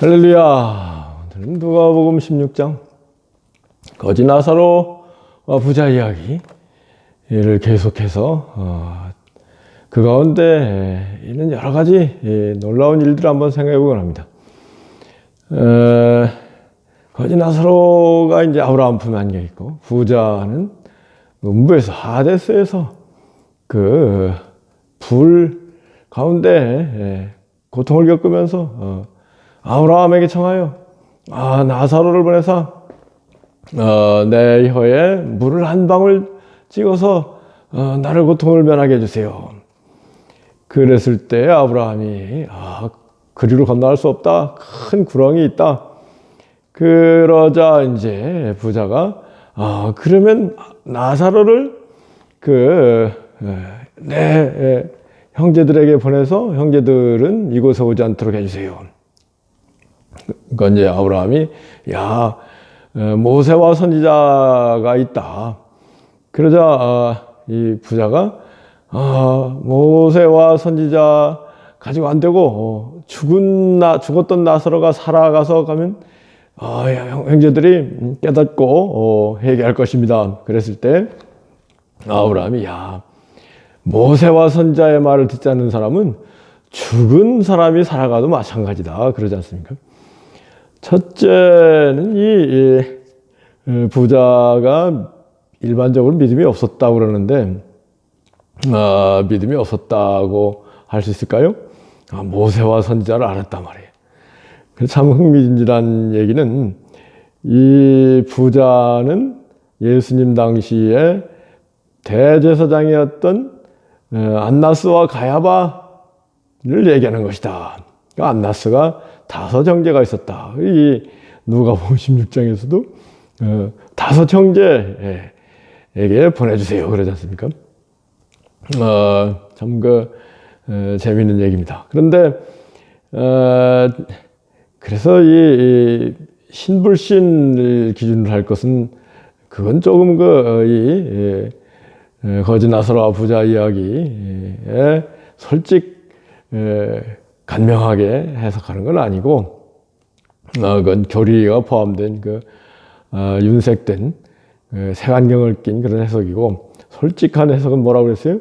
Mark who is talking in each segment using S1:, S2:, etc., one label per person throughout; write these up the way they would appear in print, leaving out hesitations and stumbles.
S1: 할렐루야. 오늘은 누가복음 16장 거지 나사로와 부자 이야기를 계속해서 그 가운데 있는 여러 가지 놀라운 일들을 한번 생각해 보곤 합니다. 거지 나사로가 이제 아브라함 품에 안겨 있고, 부자는 음부에서 하데스에서 그 불 가운데 고통을 겪으면서 아브라함에게 청하여 나사로를 보내서 내 혀에 물을 한 방울 찍어서 나를 고통을 면하게 해주세요. 그랬을 때 아브라함이 그리로 건너갈 수 없다, 큰 구렁이 있다. 그러자 이제 부자가 그러면 나사로를 내 형제들에게 보내서 형제들은 이곳에 오지 않도록 해주세요. 그러니까 이제 아브라함이 모세와 선지자가 있다. 그러자 이 부자가 모세와 선지자 가지고 안 되고 죽었던 나사로가 살아가서 가면 형제들이 깨닫고 회개할 것입니다. 그랬을 때 아브라함이 모세와 선지자의 말을 듣지 않는 사람은 죽은 사람이 살아가도 마찬가지다. 그러지 않습니까? 첫째는 이 부자가 일반적으로 믿음이 없었다고 그러는데, 믿음이 없었다고 할 수 있을까요? 모세와 선지자를 알았단 말이에요. 그래서 참 흥미진진한 얘기는, 이 부자는 예수님 당시에 대제사장이었던 안나스와 가야바를 얘기하는 것이다. 안나스가 5 형제가 있었다. 이 누가복음 16장에서도 5 형제에게 보내주세요. 그러지 않습니까? 참 재미있는 얘기입니다. 그런데 그래서 이 신불신을 기준으로 할 것은, 그건 조금 거지 나사로와 부자 이야기에 간명하게 해석하는 건 아니고, 그건 교리가 포함된 윤색된 색안경을 낀 그런 해석이고, 솔직한 해석은 뭐라고 그랬어요?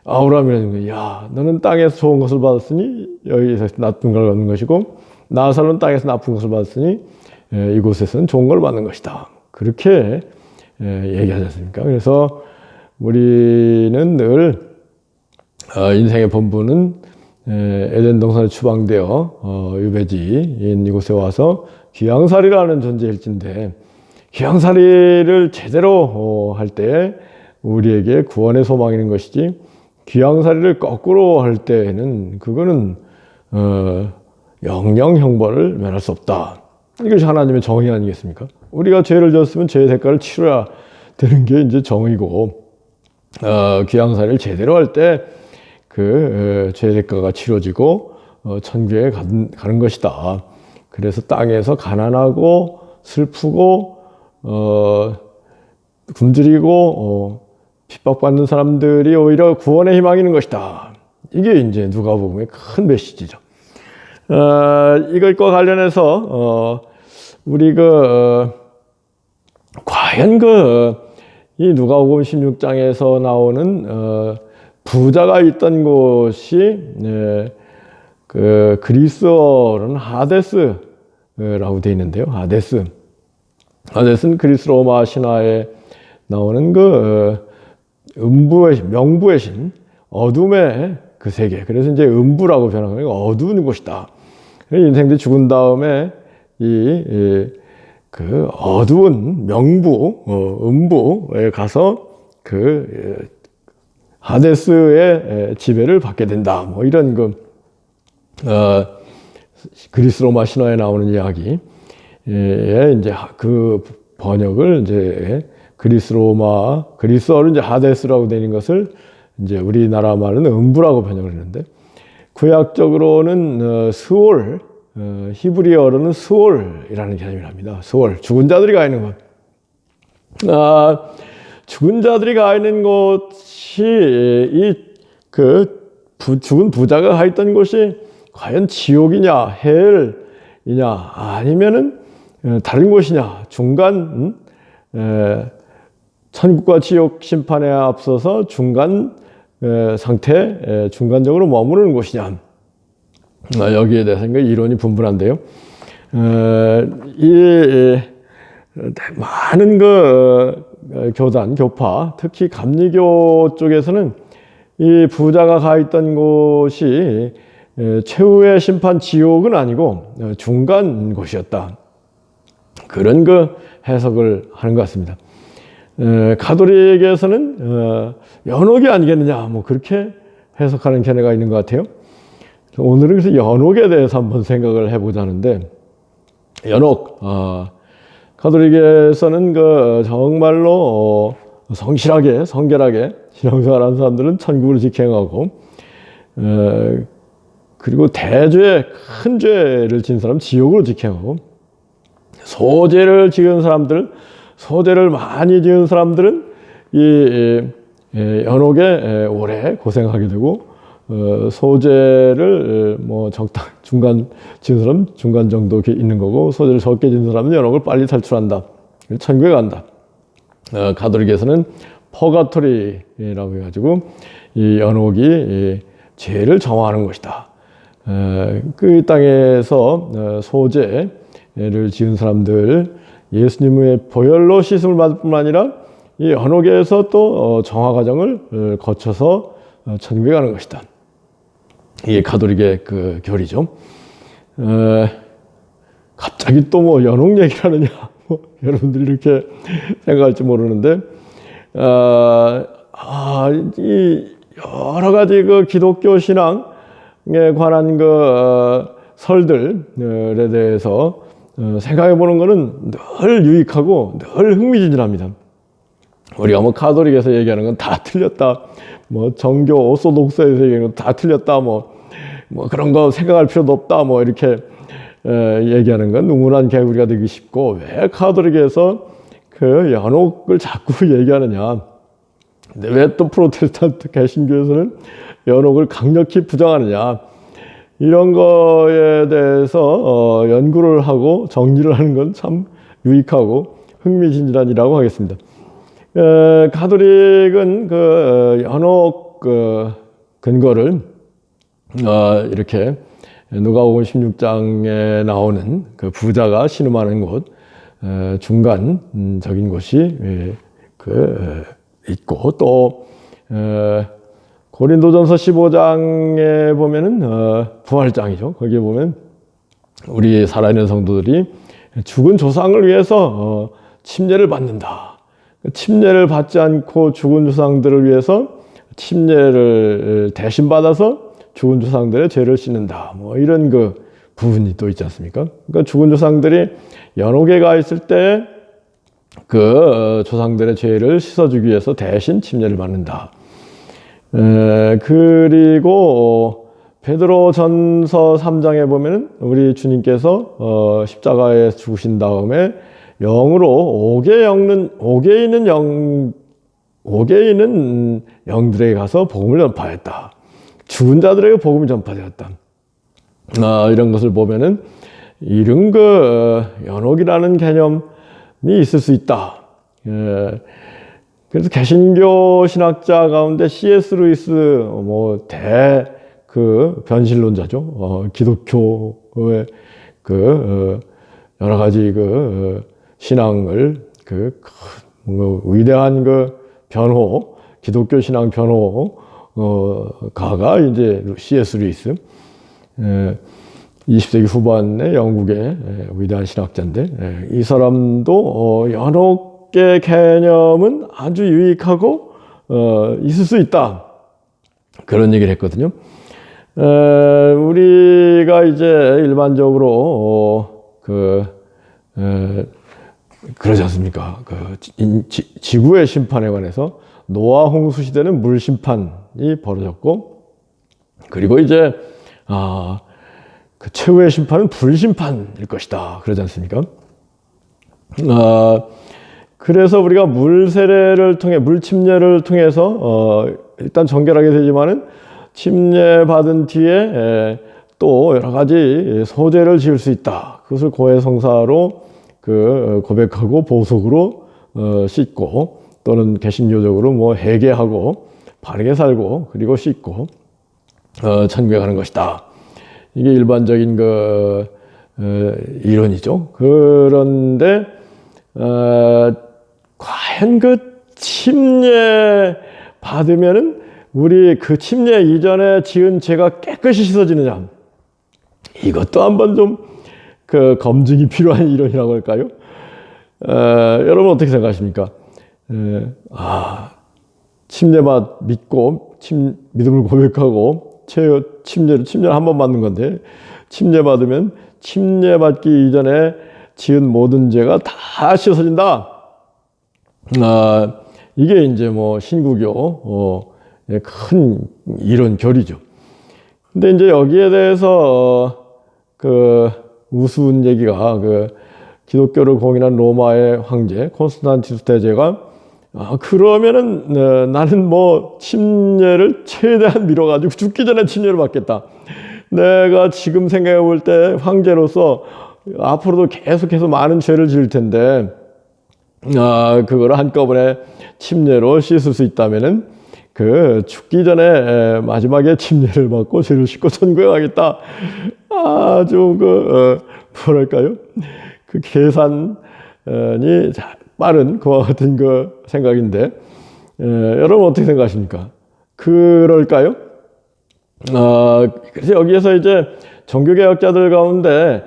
S1: 아브라함이라는 거, 너는 땅에서 좋은 것을 받았으니 여기서 나쁜 걸 받는 것이고, 나사로는 땅에서 나쁜 것을 받았으니 이곳에서는 좋은 걸 받는 것이다. 그렇게 얘기하지 않습니까? 그래서 우리는 늘 인생의 본분은 에덴 동산에 추방되어 유배지인 이곳에 와서 귀양살이라는 존재일진데, 귀양살이를 제대로 할 때 우리에게 구원의 소망이 있는 것이지, 귀양살이를 거꾸로 할 때에는 그거는 영영 형벌을 면할 수 없다. 이것이 하나님의 정의 아니겠습니까? 우리가 죄를 졌으면 죄의 대가를 치러야 되는 게 이제 정의고, 귀양살이를 제대로 할 때 죄의 대가가 치러지고 천국에 가는 것이다. 그래서 땅에서 가난하고 슬프고 굶주리고 핍박받는 사람들이 오히려 구원의 희망이 있는 것이다. 이게 이제 누가복음의 큰 메시지죠. 이것과 관련해서 우리 과연 이 누가복음 16장에서 나오는 부자가 있던 곳이 그리스어로는 하데스라고 되어 있는데요. 하데스는 그리스 로마 신화에 나오는 음부의 명부의 신, 어둠의 그 세계. 그래서 이제 음부라고 변하는 거예요. 어두운 곳이다. 인생들이 죽은 다음에 어두운 명부, 음부에 가서 하데스의 지배를 받게 된다. 뭐 이런 그리스 로마 신화에 나오는 이야기에 이제 그 번역을 이제 그리스어로 이제 하데스라고 되는 것을 이제 우리나라 말은 음부라고 번역을 했는데, 구약적으로는 스올, 히브리어로는 스올이라는 개념을 합니다. 스올, 죽은 자들이 가 있는 곳. 죽은 자들이 가 있는 곳이 죽은 부자가 가 있던 곳이 과연 지옥이냐 헬이냐 아니면은 다른 곳이냐 중간 천국과 지옥 심판에 앞서서 중간 상태 중간적으로 머무르는 곳이냐 여기에 대해서 이론이 분분한데요. 이 많은 교단 교파 특히 감리교 쪽에서는 이 부자가 가 있던 곳이 최후의 심판 지옥은 아니고 중간 곳이었다. 그런 해석을 하는 것 같습니다. 가톨릭에서는 연옥이 아니겠느냐 뭐 그렇게 해석하는 견해가 있는 것 같아요. 오늘은 그래서 연옥에 대해서 한번 생각을 해보자 하는데 연옥 가톨릭에서는 정말로 성실하게 성결하게 신앙생활하는 사람들은 천국을 직행하고 그리고 대죄 큰 죄를 진 사람 지옥으로 직행하고 소죄를 지은 사람들 소죄를 많이 지은 사람들은 이 연옥에 오래 고생하게 되고 소재를 뭐 적당 중간 지은 사람 중간 정도 있는 거고 소재를 적게 지은 사람은 연옥을 빨리 탈출한다. 천국에 간다. 가톨릭에서는 퍼가토리라고 해가지고 이 연옥이 죄를 정화하는 것이다. 그 땅에서 소재를 지은 사람들 예수님의 보혈로 씻음을 받을 뿐만 아니라 이 연옥에서 또 정화 과정을 거쳐서 천국에 가는 것이다. 이게 가톨릭의 교리죠. 갑자기 또 뭐 연옥 얘기를 하느냐, 여러분들이 이렇게 생각할지 모르는데, 이 여러 가지 기독교 신앙에 관한 설들에 대해서 생각해 보는 것은 늘 유익하고 늘 흥미진진합니다. 우리가 뭐 가톨릭에서 얘기하는 건 다 틀렸다. 뭐 정교 오소독스에서 얘기하는 건 다 틀렸다. 뭐 그런 거 생각할 필요도 없다. 뭐 이렇게 얘기하는 건 우물한 개구리가 되기 쉽고 왜 가톨릭에서 연옥을 자꾸 얘기하느냐. 근데 왜 또 프로테스탄트 개신교에서는 연옥을 강력히 부정하느냐. 이런 거에 대해서 연구를 하고 정리를 하는 건 참 유익하고 흥미진진한 일이라고 하겠습니다. 가톨릭은 연옥 근거를 이렇게 누가복음 16장에 나오는 부자가 신음하는 곳 중간적인 곳이 있고 또 고린도전서 15장에 보면은 부활장이죠. 거기에 보면 우리 살아있는 성도들이 죽은 조상을 위해서 침례를 받는다. 침례를 받지 않고 죽은 조상들을 위해서 침례를 대신 받아서 죽은 조상들의 죄를 씻는다. 뭐 이런 부분이 또 있지 않습니까? 그러니까 죽은 조상들이 연옥에 가 있을 때 조상들의 죄를 씻어주기 위해서 대신 침례를 받는다. 그리고 베드로전서 3장에 보면은 우리 주님께서 십자가에 죽으신 다음에 영으로 옥에 있는 영들에게 가서 복음을 전파했다. 죽은 자들에게 복음이 전파되었다. 이런 것을 보면은 이런 연옥이라는 개념이 있을 수 있다. 그래서 개신교 신학자 가운데 C.S. 루이스 변신론자죠. 기독교의 여러 가지 신앙을 위대한 변호, 기독교 신앙 변호 가가 이제 C.S. 루이스 20세기 후반의 영국의 위대한 신학자인데 이 사람도 연옥의 개념은 아주 유익하고 있을 수 있다. 그런 얘기를 했거든요. 우리가 이제 일반적으로 그러지 않습니까? 지구의 심판에 관해서 노아 홍수 시대는 물 심판이 벌어졌고, 그리고 이제 최후의 심판은 불 심판일 것이다. 그러지 않습니까? 그래서 우리가 물 세례를 통해 물 침례를 통해서 일단 정결하게 되지만은 침례 받은 뒤에 또 여러 가지 소재를 지을 수 있다. 그것을 고해성사로 고백하고 보석으로 씻고 또는 개신교적으로 뭐 회개하고 바르게 살고 그리고 씻고 천국에 가는 것이다. 이게 일반적인 이론이죠. 그런데 과연 그 침례 받으면은 우리 그 침례 이전에 지은 죄가 깨끗이 씻어지느냐? 이것도 한번 좀 검증이 필요한 이론이라고 할까요? 여러분 어떻게 생각하십니까? 침례받 믿고 믿음을 고백하고 침례를 한 번 받는 건데 침례 받으면 침례 받기 이전에 지은 모든 죄가 다 씻어진다. 이게 이제 뭐 신구교 큰 이론 교리죠. 근데 이제 여기에 대해서 우스운 얘기가 기독교를 공인한 로마의 황제 콘스탄티누스 대제가 그러면은 나는 뭐 침례를 최대한 미뤄가지고 죽기 전에 침례를 받겠다. 내가 지금 생각해 볼 때 황제로서 앞으로도 계속해서 많은 죄를 지을 텐데 그거를 한꺼번에 침례로 씻을 수 있다면은 죽기 전에 마지막에 침례를 받고 죄를 씻고 천국에 가겠다. 아주 뭐랄까요? 계산이 빠른 그와 같은 생각인데 여러분 어떻게 생각하십니까? 그럴까요? 그래서 여기에서 이제 종교개혁자들 가운데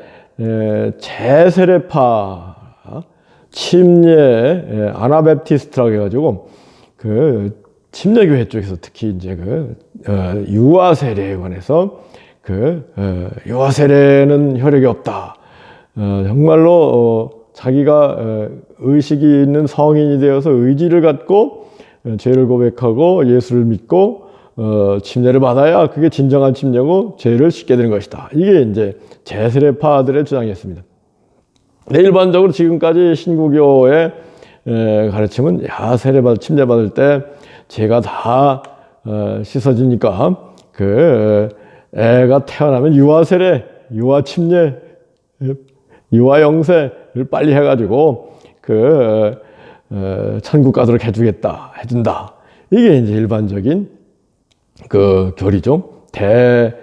S1: 제세례파 침례 아나베프티스트라고 해가지고 침례교회 쪽에서 특히 이제 유아세례에 관해서 유아세례는 효력이 없다. 정말로 자기가 의식이 있는 성인이 되어서 의지를 갖고 죄를 고백하고 예수를 믿고 침례를 받아야 그게 진정한 침례고 죄를 씻게 되는 것이다. 이게 이제 제세례파들의 주장이었습니다. 일반적으로 지금까지 신구교의 가르침은 침례 받을 때 죄가 다 씻어지니까 애가 태어나면 유아세례, 유아침례, 유아영세를 빨리 해가지고 천국 가도록 해준다. 이게 이제 일반적인 교리죠. 대세,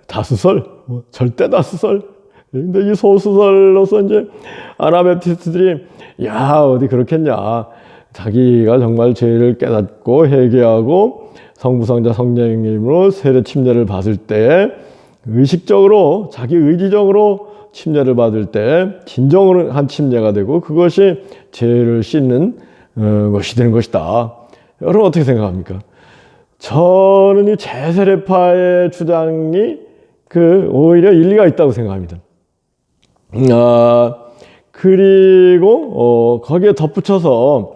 S1: 다수설, 절대 다수설. 근데 이 소수설로서 이제 아나베프티스트들이 어디 그렇겠냐. 자기가 정말 죄를 깨닫고 회개하고 성부성자 성령님으로 세례 침례를 받을 때 의식적으로 자기 의지적으로 침례를 받을 때 진정으로 한 침례가 되고 그것이 죄를 씻는 것이 되는 것이다. 여러분 어떻게 생각합니까? 저는 이 제세례파의 주장이 오히려 일리가 있다고 생각합니다. 그리고 거기에 덧붙여서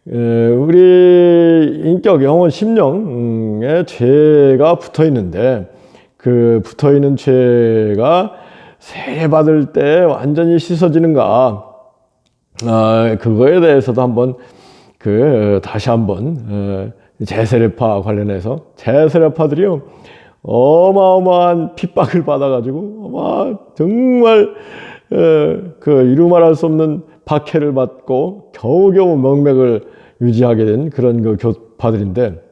S1: 우리 인격, 영혼, 심령에 죄가 붙어 있는데 붙어 있는 죄가 세례 받을 때 완전히 씻어지는가? 그거에 대해서도 한번 다시 한번 제세례파 관련해서 제세례파들이요 어마어마한 핍박을 받아가지고 정말 이루 말할 수 없는 박해를 받고 겨우겨우 명맥을 유지하게 된 그런 교파들인데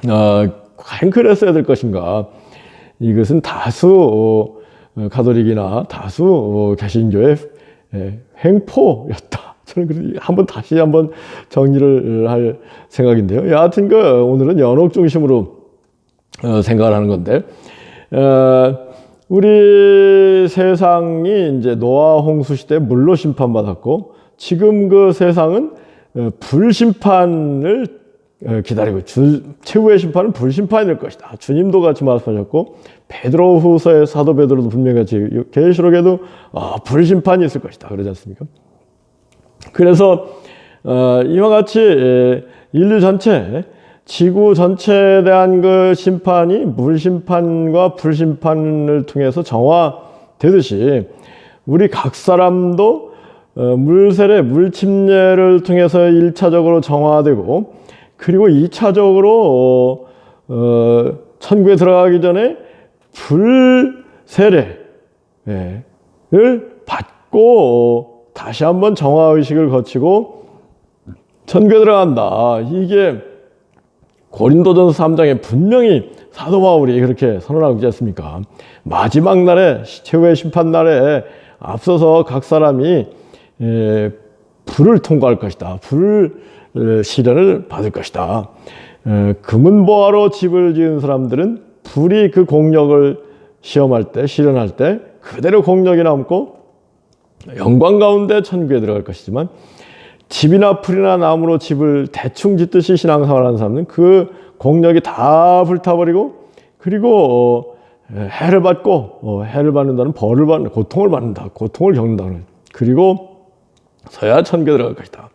S1: 과연 그랬어야 될 것인가? 이것은 다수 가톨릭이나 다수 개신교의 횡포였다. 저는 다시 한번 정리를 할 생각인데요. 여하튼 오늘은 연옥 중심으로 생각을 하는 건데 우리 세상이 이제 노아 홍수 시대 물로 심판받았고 지금 세상은 불심판을 기다리고 최후의 심판은 불심판이 될 것이다. 주님도 같이 말씀하셨고 베드로후서의 사도 베드로도 분명히 계시록에도 불심판이 있을 것이다 그러지 않습니까? 그래서 이와 같이 인류 전체 지구 전체에 대한 심판이 물심판과 불심판을 통해서 정화되듯이 우리 각 사람도 물세례, 물침례를 통해서 1차적으로 정화되고 그리고 2차적으로 천국에 들어가기 전에 불세례를 받고 다시 한번 정화의식을 거치고 천국에 들어간다. 이게 고린도전서 3장에 분명히 사도 바울이 그렇게 선언하고 있지 않습니까? 마지막 날에, 최후의 심판 날에 앞서서 각 사람이 불을 통과할 것이다. 불 시련을 받을 것이다. 금은보화로 집을 지은 사람들은 불이 그 공력을 시험할 때, 실현할 때 그대로 공력이 남고 영광 가운데 천국에 들어갈 것이지만, 집이나 풀이나 나무로 집을 대충 짓듯이 신앙생활하는 사람은 그 공력이 다 불타버리고, 그리고 해를 받고, 해를 받는다는 벌을 받는, 고통을 받는다, 고통을 겪는다는, 그리고 서야 천국에 들어갈 것이다.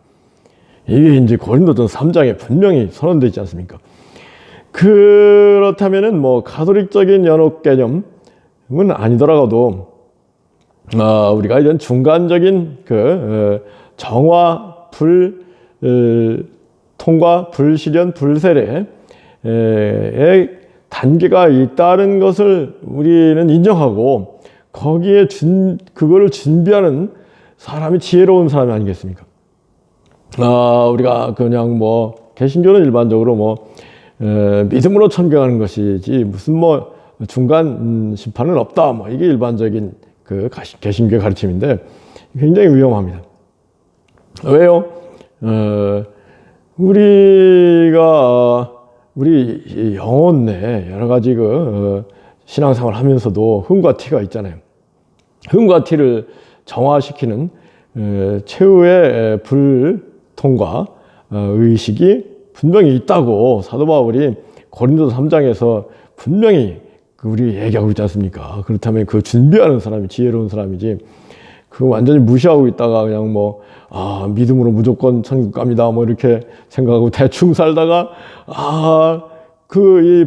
S1: 이게 이제 고린도전서 3장에 분명히 선언되어 있지 않습니까? 그렇다면은 뭐 가톨릭적인 연옥 개념은 아니더라도 우리가 이런 중간적인 정화, 통과, 불실현, 불세례의 단계가 있다는 것을 우리는 인정하고, 거기에 그거를 준비하는 사람이 지혜로운 사람이 아니겠습니까? 우리가 그냥 개신교는 일반적으로 믿음으로 천국하는 것이지 무슨 중간 심판은 없다, 이게 일반적인 개신교의 가르침인데 굉장히 위험합니다. 왜요? 우리 영혼 내 여러 가지 신앙생활 하면서도 흥과 티가 있잖아요. 흥과 티를 정화시키는 최후의 불통과 의식이 분명히 있다고 사도 바울이 고린도서 3장에서 분명히 우리 얘기하고 있지 않습니까? 그렇다면 그 준비하는 사람이 지혜로운 사람이지, 완전히 무시하고 있다가 그냥 믿음으로 무조건 천국 갑니다 이렇게 생각하고 대충 살다가 이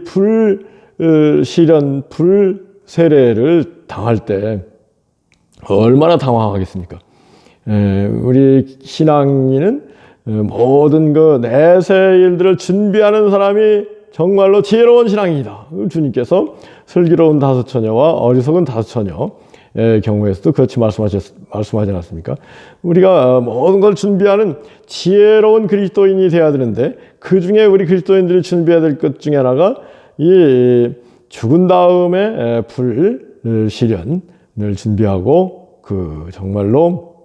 S1: 불시련, 불세례를 당할 때 얼마나 당황하겠습니까? 우리 신앙인은 모든 내세 일들을 준비하는 사람이 정말로 지혜로운 신앙이다. 주님께서 슬기로운 다섯 처녀와 어리석은 다섯 처녀의 경우에서도 그렇게 말씀하지 않았습니까? 우리가 모든 걸 준비하는 지혜로운 그리스도인이 되어야 되는데, 그 중에 우리 그리스도인들이 준비해야 될 것 중에 하나가 이 죽은 다음에 불시련을 준비하고 정말로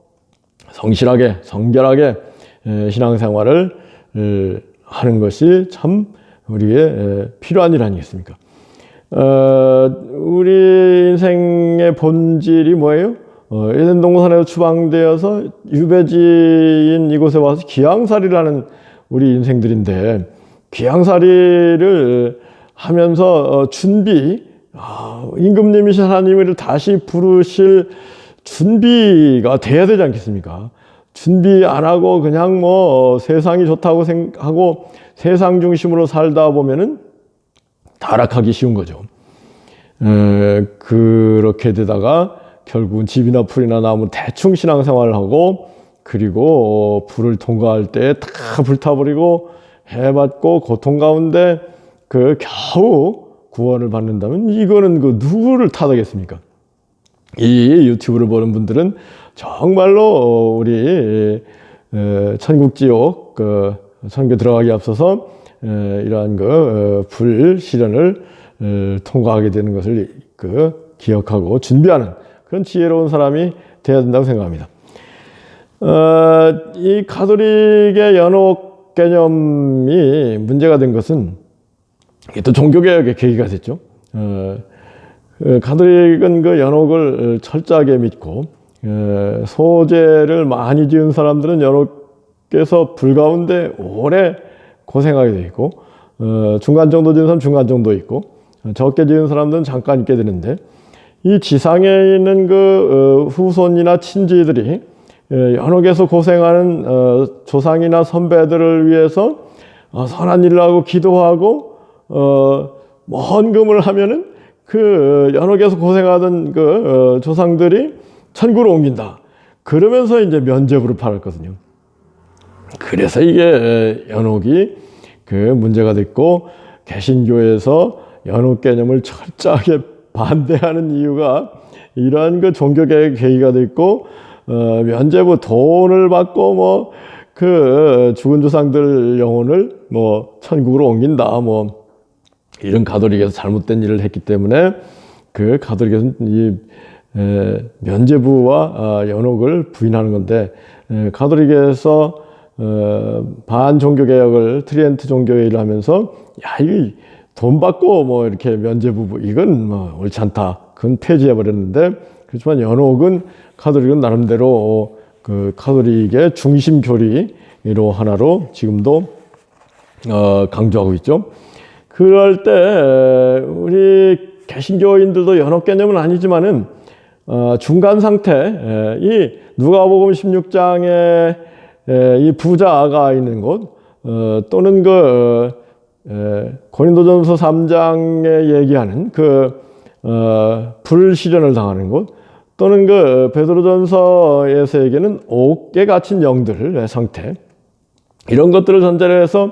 S1: 성실하게, 성결하게 신앙생활을 하는 것이 참 우리의 필요한 일 아니겠습니까? 우리 인생의 본질이 뭐예요? 에덴 동산에서 추방되어서 유배지인 이곳에 와서 기양살이를 하는 우리 인생들인데, 기양살이를 하면서 임금님이신 하나님을 다시 부르실 준비가 돼야 되지 않겠습니까? 준비 안 하고 그냥 세상이 좋다고 생각하고 세상 중심으로 살다 보면은 타락하기 쉬운 거죠. 그렇게 되다가 결국은 집이나 풀이나 나무 대충 신앙생활을 하고, 그리고 불을 통과할 때 다 불타버리고 해받고 고통 가운데 겨우 구원을 받는다면, 이거는 누구를 탓하겠습니까? 이 유튜브를 보는 분들은 정말로 우리 천국 지옥 천국에 들어가기 앞서서 이러한 불시련을 통과하게 되는 것을 기억하고 준비하는 그런 지혜로운 사람이 되어야 된다고 생각합니다. 이 가톨릭의 연옥 개념이 문제가 된 것은 이게 또 종교개혁의 계기가 됐죠. 가톨릭은 연옥을 철저하게 믿고, 소제를 많이 지은 사람들은 연옥에서 불 가운데 오래 고생하게 되어 있고, 중간 정도 지은 사람 중간 정도 있고, 적게 지은 사람들은 잠깐 있게 되는데, 이 지상에 있는 후손이나 친지들이 연옥에서 고생하는 조상이나 선배들을 위해서 선한 일을 하고 기도하고 헌금을 하면은 연옥에서 고생하던 조상들이 천국으로 옮긴다. 그러면서 이제 면죄부를 팔았거든요. 그래서 이게 연옥이 문제가 됐고, 개신교에서 연옥 개념을 철저하게 반대하는 이유가 이러한 그 종교개혁 계기가 돼 있고, 면죄부 돈을 받고 뭐 그 죽은 조상들 영혼을 뭐 천국으로 옮긴다, 뭐 이런 가톨릭에서 잘못된 일을 했기 때문에 그 가톨릭에서는 이 면죄부와 연옥을 부인하는 건데, 가톨릭에서 반종교개혁을 트리엔트 종교회의를 하면서 야, 이 돈 받고 뭐 이렇게 면죄부 이건 뭐 옳지 않다, 그건 폐지해 버렸는데, 그렇지만 연옥은 가톨릭은 나름대로 그 가톨릭의 중심 교리로 하나로 지금도 강조하고 있죠. 그럴 때 우리 개신교인들도 연옥 개념은 아니지만은 중간 상태, 이 누가복음 16장에 이 부자가 있는 곳, 또는 그 고린도전서 3장에 얘기하는 그 불시련을 당하는 곳, 또는 그 베드로전서에서 얘기하는 옥에 갇힌 영들의 상태, 이런 것들을 전제로 해서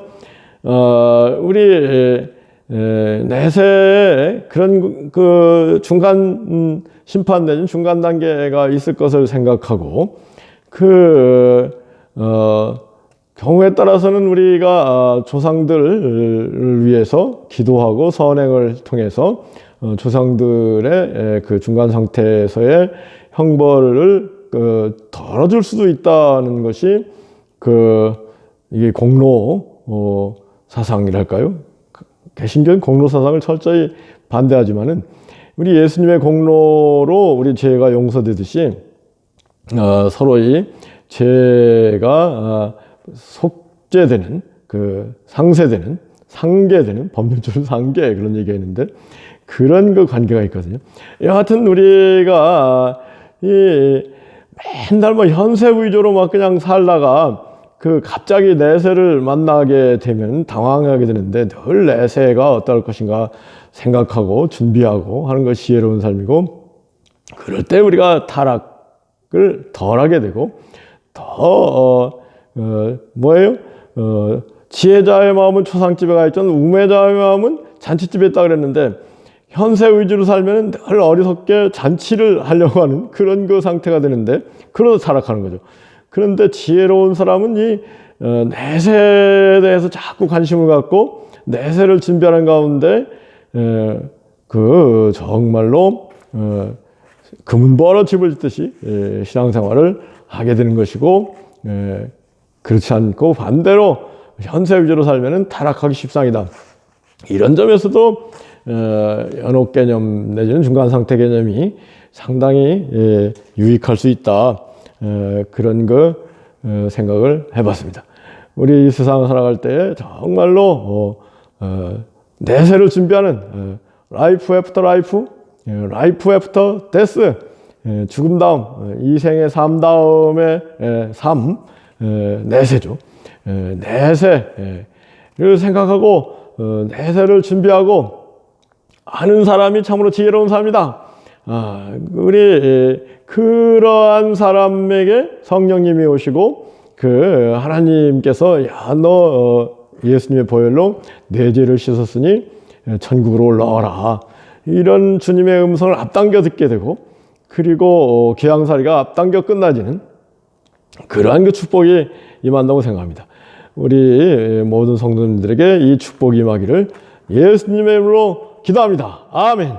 S1: 우리 내세에 그런 그 중간 심판 내지는 중간 단계가 있을 것을 생각하고, 경우에 따라서는 우리가 조상들을 위해서 기도하고 선행을 통해서 조상들의 그 중간 상태에서의 형벌을 덜어줄 수도 있다는 것이 이게 공로 사상이랄까요? 개신교는 공로 사상을 철저히 반대하지만은 우리 예수님의 공로로 우리 죄가 용서되듯이 서로의 죄가 속죄되는, 그 상쇄되는, 상계되는, 법률적으로 상계, 그런 얘기가 있는데 그런 그 관계가 있거든요. 여하튼 우리가 맨날 뭐 현세 위주로 막 그냥 살다가 그 갑자기 내세를 만나게 되면 당황하게 되는데, 늘 내세가 어떨 것인가 생각하고 준비하고 하는 것이 지혜로운 삶이고, 그럴 때 우리가 타락을 덜 하게 되고, 더 지혜자의 마음은 초상집에 가 있던 우매자의 마음은 잔치집에 있다 그랬는데, 현세 위주로 살면 늘 어리석게 잔치를 하려고 하는 그런 그 상태가 되는데, 그러다 타락하는 거죠. 그런데 지혜로운 사람은 이 내세에 대해서 자꾸 관심을 갖고 내세를 준비하는 가운데 정말로 금은 벌어 집을 짓듯이 신앙생활을 하게 되는 것이고, 그렇지 않고 반대로 현세 위주로 살면 타락하기 십상이다. 이런 점에서도 연옥 개념 내지는 중간 상태 개념이 상당히 유익할 수 있다, 그런 생각을 해봤습니다. 우리 이 세상을 살아갈 때 정말로 내세를 준비하는 라이프 애프터 라이프, 라이프 애프터 데스, 죽음 다음, 이 생의 삶 다음의 삶, 내세죠. 내세를 생각하고 내세를 준비하고 하는 사람이 참으로 지혜로운 삶이다. 우리 그러한 사람에게 성령님이 오시고 하나님께서 너 예수님의 보혈로 내 죄를 씻었으니 천국으로 올라와라, 이런 주님의 음성을 앞당겨 듣게 되고, 그리고 귀양살이가 앞당겨 끝나지는 그러한 그 축복이 임한다고 생각합니다. 우리 모든 성도님들에게 이 축복이 임하기를 예수님의 이름으로 기도합니다. 아멘.